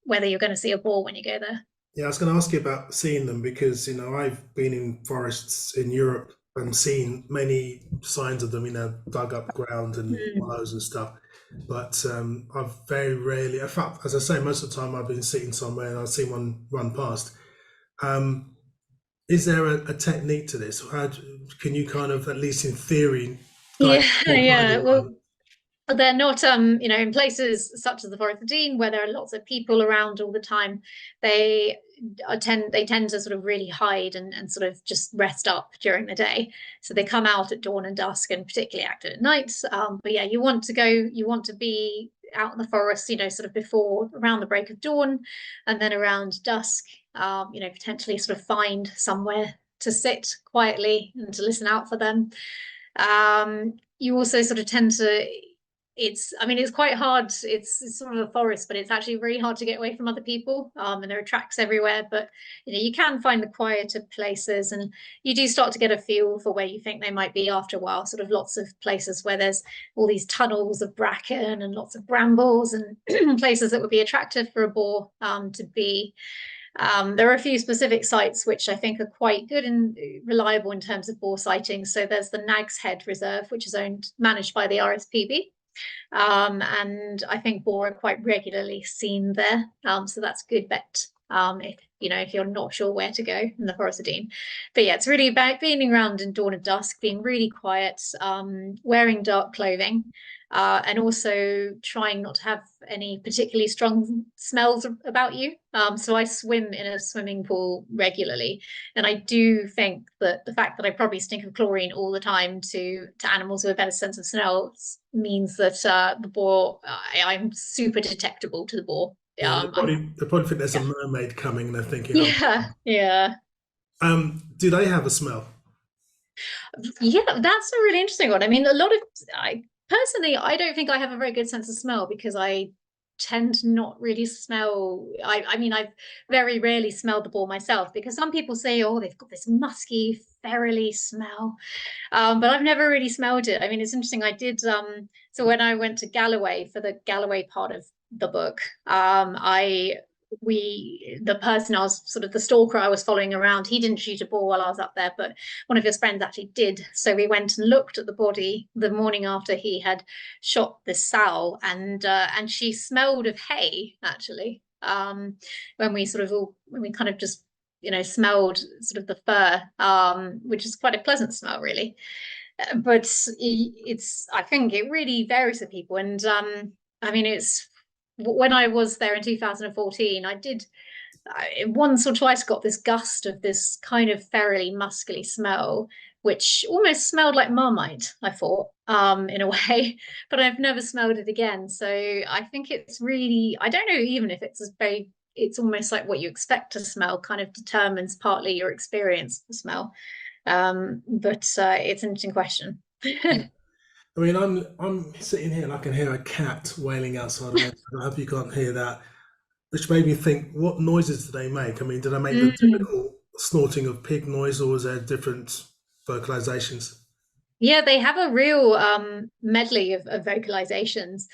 Speaker 2: whether you're going to see a boar when you go there.
Speaker 1: Yeah, I was going to ask you about seeing them because I've been in forests in Europe and seen many signs of them, dug up ground and wallows and stuff. But I've very rarely, in fact, as I say, most of the time I've been sitting somewhere and I've seen one run past. Um, is there a technique to this? Can you kind of, at least in theory, guide
Speaker 2: Yeah,
Speaker 1: people
Speaker 2: yeah.
Speaker 1: finding
Speaker 2: Well,
Speaker 1: one?
Speaker 2: they're not in places such as the Forest of Dean, where there are lots of people around all the time. They tend to sort of really hide and sort of just rest up during the day. So they come out at dawn and dusk, and particularly active at night. But yeah, you want to be out in the forest, sort of before around the break of dawn, and then around dusk. Potentially sort of find somewhere to sit quietly and to listen out for them. You also sort of tend to it's quite hard. It's sort of a forest, but it's actually really hard to get away from other people. And there are tracks everywhere, but you can find the quieter places, and you do start to get a feel for where you think they might be after a while. Sort of lots of places where there's all these tunnels of bracken and lots of brambles, and places that would be attractive for a boar to be. There are a few specific sites which I think are quite good and reliable in terms of boar sightings. So there's the Nag's Head Reserve, which is managed by the RSPB. And I think boar are quite regularly seen there. So that's a good bet if you're not sure where to go in the Forest of Dean. But yeah, it's really about being around in dawn and dusk, being really quiet, wearing dark clothing, and also trying not to have any particularly strong smells about you. So I swim in a swimming pool regularly, and I do think that the fact that I probably stink of chlorine all the time to animals with a better sense of smell means that the boar, I'm super detectable to the boar.
Speaker 1: Yeah, they probably think there's a
Speaker 2: Yeah,
Speaker 1: mermaid coming and they're thinking, oh,
Speaker 2: yeah, yeah.
Speaker 1: do they have a smell?
Speaker 2: Yeah, that's a really interesting one. I mean, I personally, I don't think I have a very good sense of smell because I tend to not really smell. I mean, I've very rarely smelled the boar myself, because some people say, oh, they've got this musky, ferally smell. But I've never really smelled it. I mean, it's interesting. I did, so when I went to Galloway for the Galloway part of the book, I the person I was sort of the stalker I was following around, he didn't shoot a boar while I was up there, but one of his friends actually did. So we went and looked at the body the morning after he had shot this sow, and she smelled of hay actually. When we kind of just smelled sort of the fur, which is quite a pleasant smell really. But I think it really varies for people, and I mean it's when I was there in 2014, I once or twice got this gust of this kind of ferally muscly smell, which almost smelled like Marmite, I thought, in a way, but I've never smelled it again. So I think it's really, I don't know even if it's almost like what you expect to smell kind of determines partly your experience of smell. But it's an interesting question.
Speaker 1: I mean, I'm sitting here and I can hear a cat wailing outside of it. I hope you can't hear that. Which made me think, what noises do they make? I mean, do they make the
Speaker 2: Mm.
Speaker 1: typical snorting of pig noise, or is there different vocalizations?
Speaker 2: Yeah, they have a real medley of vocalizations.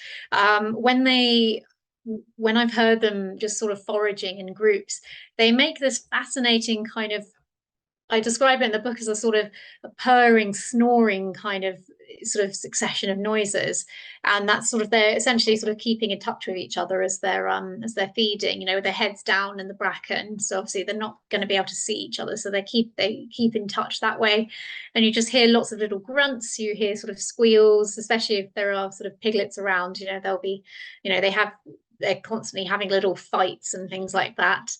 Speaker 2: When I've heard them just sort of foraging in groups, they make this fascinating kind of, I describe it in the book as a sort of a purring, snoring kind of sort of succession of noises, and that's sort of they're essentially sort of keeping in touch with each other as they're feeding, with their heads down in the bracken. So obviously they're not going to be able to see each other, so they keep in touch that way. And you just hear lots of little grunts. You hear sort of squeals, especially if there are sort of piglets around. They'll be, they're constantly having little fights and things like that.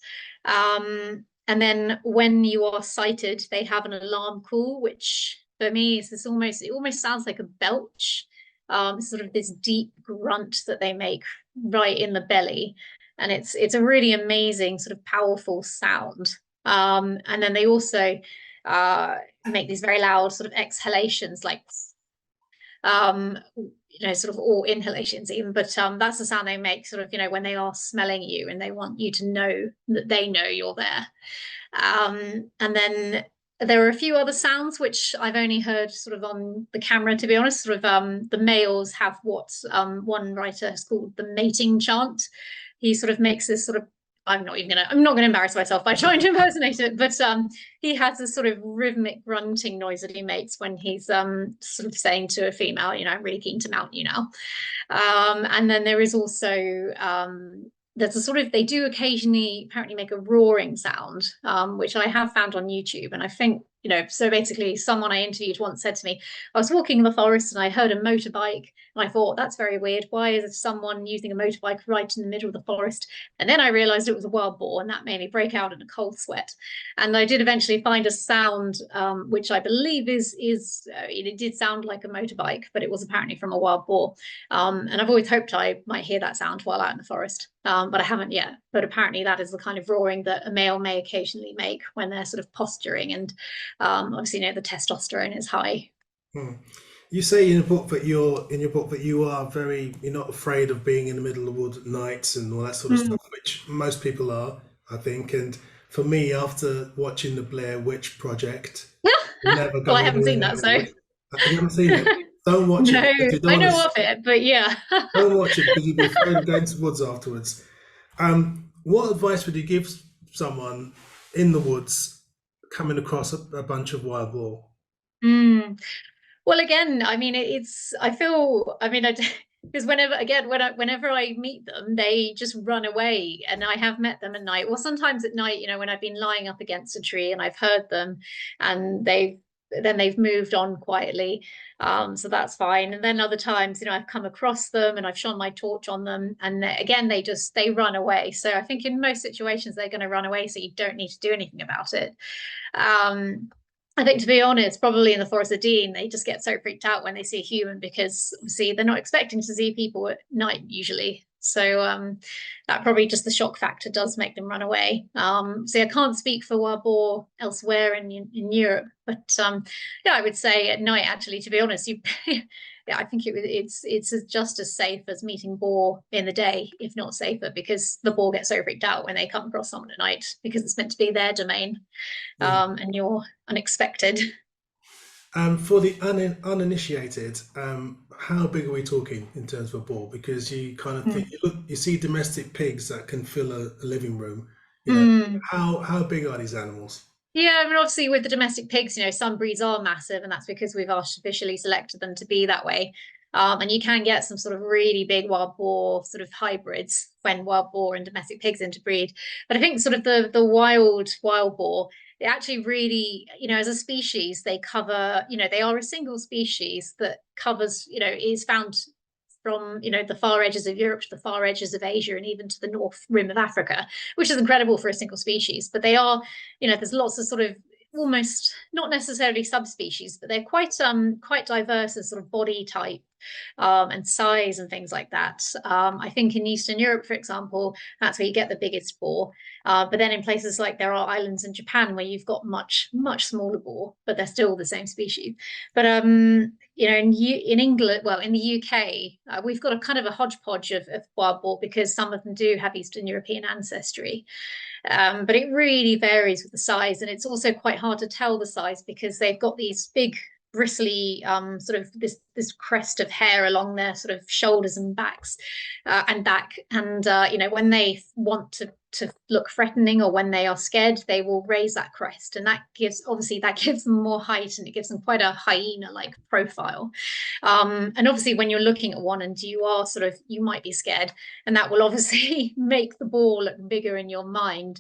Speaker 2: And then when you are sighted, they have an alarm call, which for me is it almost sounds like a belch, sort of this deep grunt that they make right in the belly. And it's a really amazing sort of powerful sound. And then they also make these very loud sort of exhalations, like sort of, or inhalations even, but that's the sound they make sort of, when they are smelling you and they want you to know that they know you're there. And then there are a few other sounds which I've only heard sort of on the camera, to be honest. Sort of the males have what one writer has called the mating chant. He sort of makes this sort of, I'm not gonna embarrass myself by trying to impersonate it, but he has this sort of rhythmic grunting noise that he makes when he's sort of saying to a female, I'm really keen to mount you now. And then there is also there's a sort of, they do occasionally apparently make a roaring sound, which I have found on YouTube. And I think, so basically someone I interviewed once said to me, I was walking in the forest and I heard a motorbike and I thought, that's very weird. Why is someone using a motorbike right in the middle of the forest? And then I realized it was a wild boar, and that made me break out in a cold sweat. And I did eventually find a sound, which I believe it did sound like a motorbike, but it was apparently from a wild boar. And I've always hoped I might hear that sound while out in the forest, but I haven't yet. But apparently that is the kind of roaring that a male may occasionally make when they're sort of posturing, and obviously, the testosterone is high.
Speaker 1: Hmm. You say in your book that you're not afraid of being in the middle of the wood at night and all that sort of
Speaker 2: Mm.
Speaker 1: stuff, which most people are, I think. And for me, after watching the Blair Witch Project, never
Speaker 2: Well, I
Speaker 1: going
Speaker 2: haven't
Speaker 1: anywhere
Speaker 2: seen
Speaker 1: near
Speaker 2: that,
Speaker 1: the
Speaker 2: so
Speaker 1: wood. You haven't seen it? Don't watch it
Speaker 2: no,
Speaker 1: because you
Speaker 2: I
Speaker 1: don't want
Speaker 2: know
Speaker 1: to.
Speaker 2: of it, but yeah.
Speaker 1: Don't watch it because you'd be afraid of going to the woods afterwards. What advice would you give someone in the woods coming across a bunch of wild boar?
Speaker 2: Mm. Well, again, I mean, I feel, I mean, because whenever I meet them, they just run away. And I have met them at night, or sometimes at night, when I've been lying up against a tree and I've heard them, and they've moved on quietly. So that's fine. And then other times, I've come across them and I've shone my torch on them, and again, they run away. So I think in most situations they're going to run away, so you don't need to do anything about it. Um, I think, to be honest, probably in the Forest of Dean, they just get so freaked out when they see a human, because obviously they're not expecting to see people at night usually. So that probably just the shock factor does make them run away. So I can't speak for wild boar elsewhere in Europe, but yeah, I would say at night, actually, to be honest, yeah, I think it's just as safe as meeting boar in the day, if not safer, because the boar get so freaked out when they come across someone at night, because it's meant to be their domain,
Speaker 1: Yeah.
Speaker 2: and you're unexpected.
Speaker 1: For the uninitiated, how big are we talking in terms of a boar? Because you kind of think you see domestic pigs that can fill a living room. You know,
Speaker 2: Mm.
Speaker 1: how big are these animals?
Speaker 2: Yeah, I mean, obviously with the domestic pigs, some breeds are massive, and that's because we've artificially selected them to be that way. And you can get some sort of really big wild boar sort of hybrids when wild boar and domestic pigs interbreed. But I think sort of the wild boar, they actually really, as a species, they cover, they are a single species that covers, is found from the far edges of Europe to the far edges of Asia and even to the north rim of Africa, which is incredible for a single species. But they are, there's lots of sort of almost not necessarily subspecies, but they're quite diverse as sort of body type and size and things like that. I think in Eastern Europe, for example, that's where you get the biggest boar. But then in places like there are islands in Japan where you've got much smaller boar, but they're still the same species. But in England, well, in the UK, we've got a kind of a hodgepodge of wild boar because some of them do have Eastern European ancestry. But it really varies with the size, and it's also quite hard to tell the size because they've got these big bristly sort of this crest of hair along their sort of shoulders and backs and back, and when they want to look threatening or when they are scared, they will raise that crest, and that gives them more height, and it gives them quite a hyena like profile. And obviously when you're looking at one and you might be scared, and that will obviously make the ball look bigger in your mind.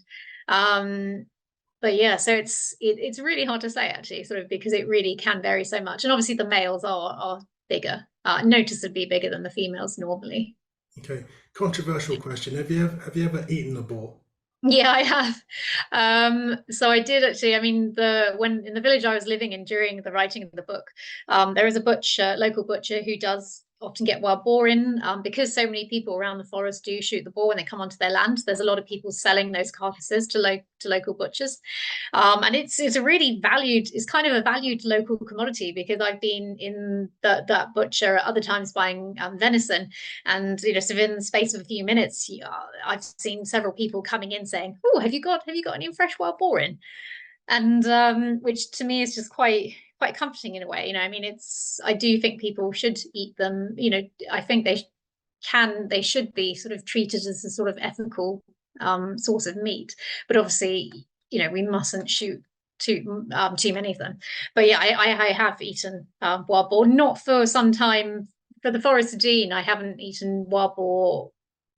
Speaker 2: But yeah, so it's really hard to say actually, sort of because it really can vary so much. And obviously the males are bigger, noticeably bigger than the females normally.
Speaker 1: Okay, controversial question. Have you ever eaten a boar?
Speaker 2: Yeah, I have. So I did actually. I mean, the when in the village I was living in during the writing of the book, there is a local butcher who does often get wild boar in, because so many people around the forest do shoot the boar when they come onto their land. There's a lot of people selling those carcasses to local butchers, and it's a really valued. It's kind of a valued local commodity because I've been in that butcher at other times buying venison, and so within the space of a few minutes, I've seen several people coming in saying, "Oh, have you got any fresh wild boar in?" And which to me is just quite comforting in a way. I mean, I do think people should eat them. I think they should be sort of treated as a sort of ethical source of meat, but obviously, we mustn't shoot too many of them. But yeah, I have eaten wild boar, not for some time. For the Forest of Dean, I haven't eaten wild boar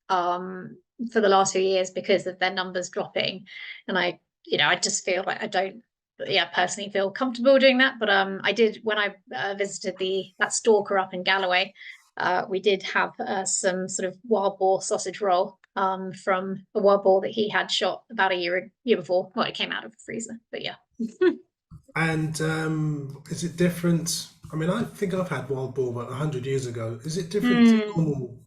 Speaker 2: for the last few years because of their numbers dropping, and I just feel like I don't, yeah, personally feel comfortable doing that. But I did when I visited that stalker up in Galloway. We did have some sort of wild boar sausage roll from a wild boar that he had shot about a year before. Well, it came out of the freezer, but yeah.
Speaker 1: And is it different? I mean, I think I've had wild boar about 100 years ago. Is it different to
Speaker 2: Mm.
Speaker 1: normal?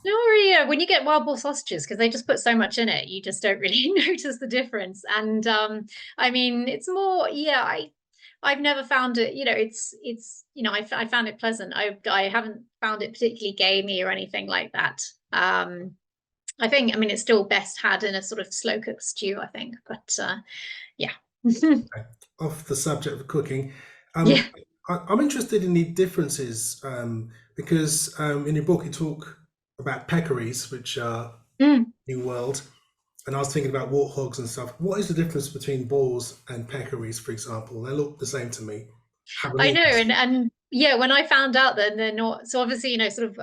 Speaker 2: No, yeah, when you get wild boar sausages, because they just put so much in it, you just don't really notice the difference. And I mean, it's more, yeah, I've never found it, I found it pleasant. I haven't found it particularly gamey or anything like that. I think, I mean, it's still best had in a sort of slow cooked stew, I think. But yeah.
Speaker 1: Off the subject of cooking,
Speaker 2: Yeah.
Speaker 1: um, I'm interested in the differences because in your book you talk about peccaries, which are
Speaker 2: Mm.
Speaker 1: New World, and I was thinking about warthogs and stuff. What is the difference between boars and peccaries, for example? They look the same to me. Have an
Speaker 2: I know,
Speaker 1: interest.
Speaker 2: and yeah, when I found out that they're not, so obviously, sort of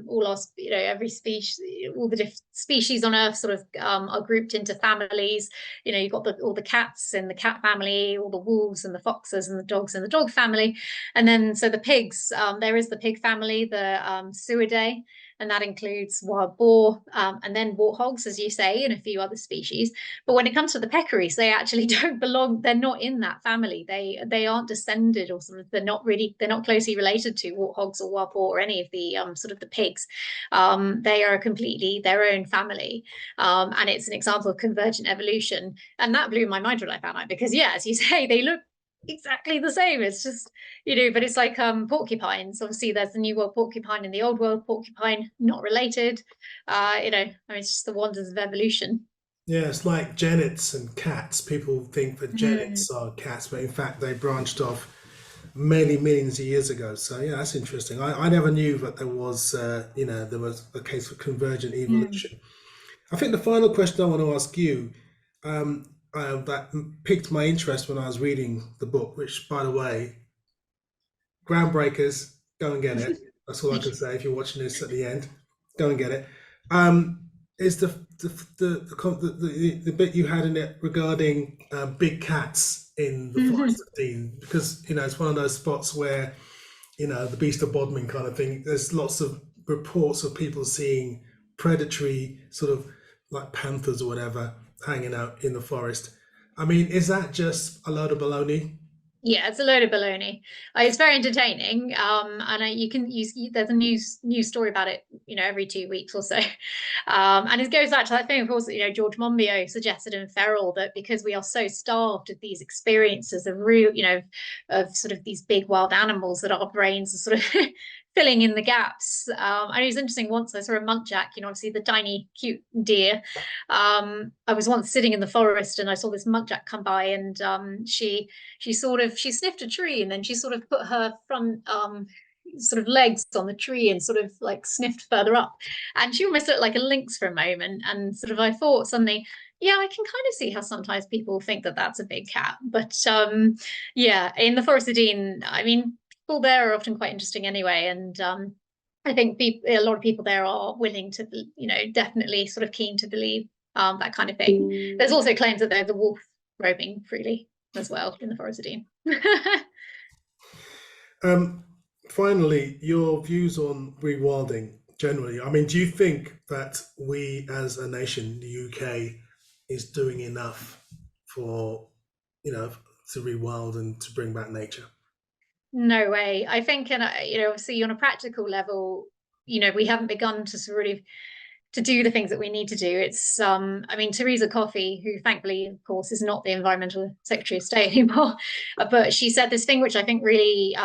Speaker 2: all our, every species, all the different species on Earth sort of are grouped into families. You've got all the cats in the cat family, all the wolves and the foxes and the dogs in the dog family, and then so the pigs, there is the pig family, the Suidae, and that includes wild boar, and then warthogs, as you say, and a few other species. But when it comes to the peccaries, they actually don't belong. They're not in that family. They aren't descended, or sort of they're not closely related to warthogs or wild boar or any of the sort of the pigs. They are completely their own family, and it's an example of convergent evolution. And that blew my mind when I found out because, yeah, as you say, they look exactly the same. It's just, but it's like porcupines. Obviously, there's the New World porcupine and the Old World porcupine, not related. I mean, it's just the wonders of evolution.
Speaker 1: Yeah, it's like genets and cats. People think that
Speaker 2: Mm.
Speaker 1: genets are cats, but in fact they branched off many millions of years ago. So yeah, that's interesting. I never knew that there was, there was a case of convergent
Speaker 2: Mm.
Speaker 1: evolution. I think the final question I want to ask you, that piqued my interest when I was reading the book, which, by the way, groundbreakers, go and get it. That's all I
Speaker 2: Thank
Speaker 1: can
Speaker 2: you.
Speaker 1: say. If you're watching this at the end, go and get it. Is the bit you had in it regarding big cats in the Forest
Speaker 2: Mhm.
Speaker 1: of Dean? Because it's one of those spots where the Beast of Bodmin kind of thing. There's lots of reports of people seeing predatory sort of like panthers or whatever hanging out in the forest. I mean, is that just a load of baloney?
Speaker 2: Yeah, it's a load of baloney. It's very entertaining. And you can use there's a news story about it, every 2 weeks or so. And it goes back to that thing, of course, George Monbiot suggested in Feral that because we are so starved of these experiences of real, of sort of these big wild animals, that our brains are sort of filling in the gaps. And it was interesting. Once I saw a muntjac, obviously the tiny, cute deer. I was once sitting in the forest and I saw this muntjac come by, and she sniffed a tree, and then she sort of put her front sort of legs on the tree and sort of like sniffed further up, and she almost looked like a lynx for a moment. And sort of I thought suddenly, yeah, I can kind of see how sometimes people think that that's a big cat. But yeah, in the Forest of Dean, I mean, people there are often quite interesting anyway. And I think a lot of people there are willing to, definitely sort of keen to believe that kind of thing. There's also claims that there's a wolf roaming freely as well in the Forest of Dean.
Speaker 1: Um, Finally, your views on rewilding generally. I mean, do you think that we as a nation, the UK, is doing enough for, you know, to rewild and to bring back nature?
Speaker 2: No way. I think, and obviously on a practical level, we haven't begun to sort of to do the things that we need to do. It's I mean, Theresa Coffey, who thankfully, of course, is not the Environmental Secretary of State anymore, but she said this thing which I think really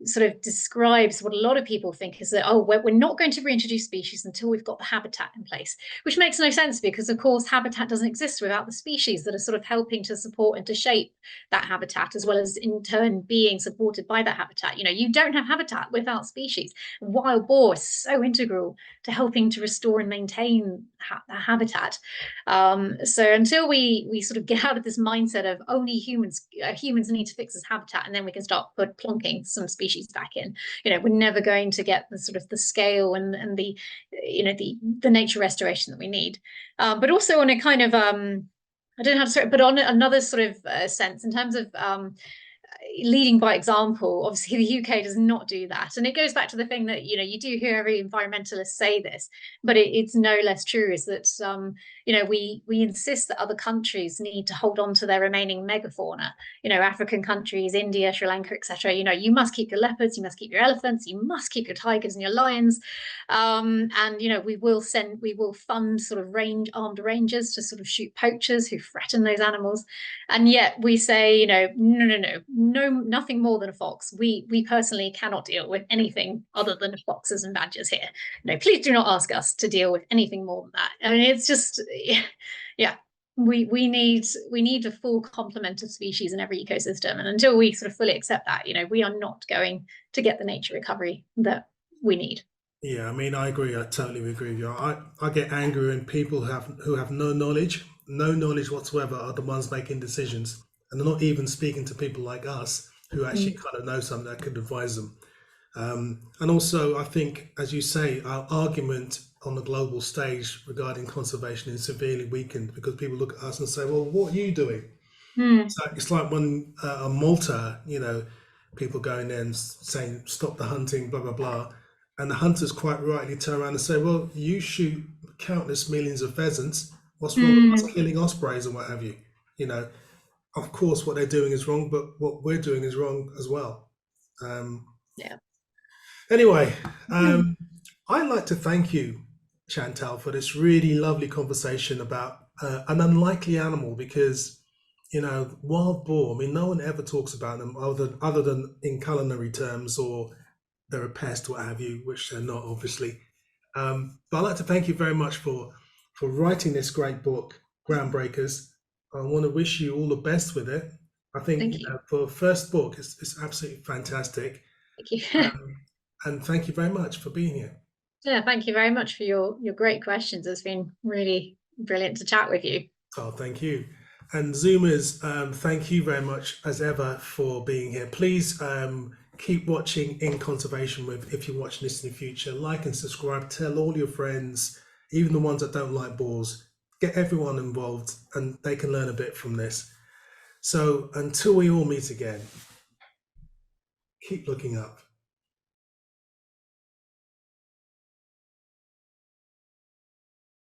Speaker 2: sort of describes what a lot of people think is that, oh, we're not going to reintroduce species until we've got the habitat in place, which makes no sense because, of course, habitat doesn't exist without the species that are sort of helping to support and to shape that habitat, as well as in turn being supported by that habitat. You don't have habitat without species. Wild boar is so integral to helping to restore and maintain that habitat. So until we sort of get out of this mindset of only humans need to fix this habitat, and then we can start plonking some species back in, we're never going to get the sort of the scale and the the nature restoration that we need. But also on a kind of I don't know how to say it, but on another sort of sense, in terms of leading by example. Obviously, the UK does not do that, and it goes back to the thing that you do hear every environmentalist say this, but it's no less true. Is that we insist that other countries need to hold on to their remaining megafauna. African countries, India, Sri Lanka, etc. You must keep your leopards, you must keep your elephants, you must keep your tigers and your lions, and we will fund sort of armed rangers to sort of shoot poachers who threaten those animals. And yet we say, no, nothing more than a fox. We personally cannot deal with anything other than foxes and badgers here. Please do not ask us to deal with anything more than that. I mean, it's just, yeah. We need a full complement of species in every ecosystem, and until we sort of fully accept that, we are not going to get the nature recovery that we need.
Speaker 1: Yeah, I mean, I agree. I totally agree with you. I get angry when people who have no knowledge whatsoever, are the ones making decisions, and they're not even speaking to people like us who actually
Speaker 2: Mm.
Speaker 1: kind of know something that could advise them. And also, I think, as you say, our argument on the global stage regarding conservation is severely weakened because people look at us and say, "Well, what are you doing?"
Speaker 2: Mm.
Speaker 1: So it's like when on Malta, people going there and saying, "Stop the hunting," blah blah blah, and the hunters quite rightly turn around and say, "Well, you shoot countless millions of pheasants. What's wrong with us
Speaker 2: Mm.
Speaker 1: killing ospreys and what have you?" You know, of course, what they're doing is wrong, but what we're doing is wrong as well. Um,
Speaker 2: Yeah.
Speaker 1: Anyway,
Speaker 2: Mm.
Speaker 1: I'd like to thank you, Chantal, for this really lovely conversation about an unlikely animal because, wild boar, I mean, no one ever talks about them other than in culinary terms or they're a pest, what have you, which they're not, obviously. But I'd like to thank you very much for writing this great book, Groundbreakers. I want to wish you all the best with it. I think
Speaker 2: Thank you.
Speaker 1: for a first book, it's absolutely fantastic.
Speaker 2: Thank you.
Speaker 1: And thank you very much for being here.
Speaker 2: Yeah, thank you very much for your great questions. It's been really brilliant to chat with you.
Speaker 1: Oh, thank you. And Zoomers, thank you very much as ever for being here. Please keep watching In Conservation With if you're watching this in the future. Like and subscribe. Tell all your friends, even the ones that don't like boars. Get everyone involved and they can learn a bit from this. So until we all meet again, keep looking up.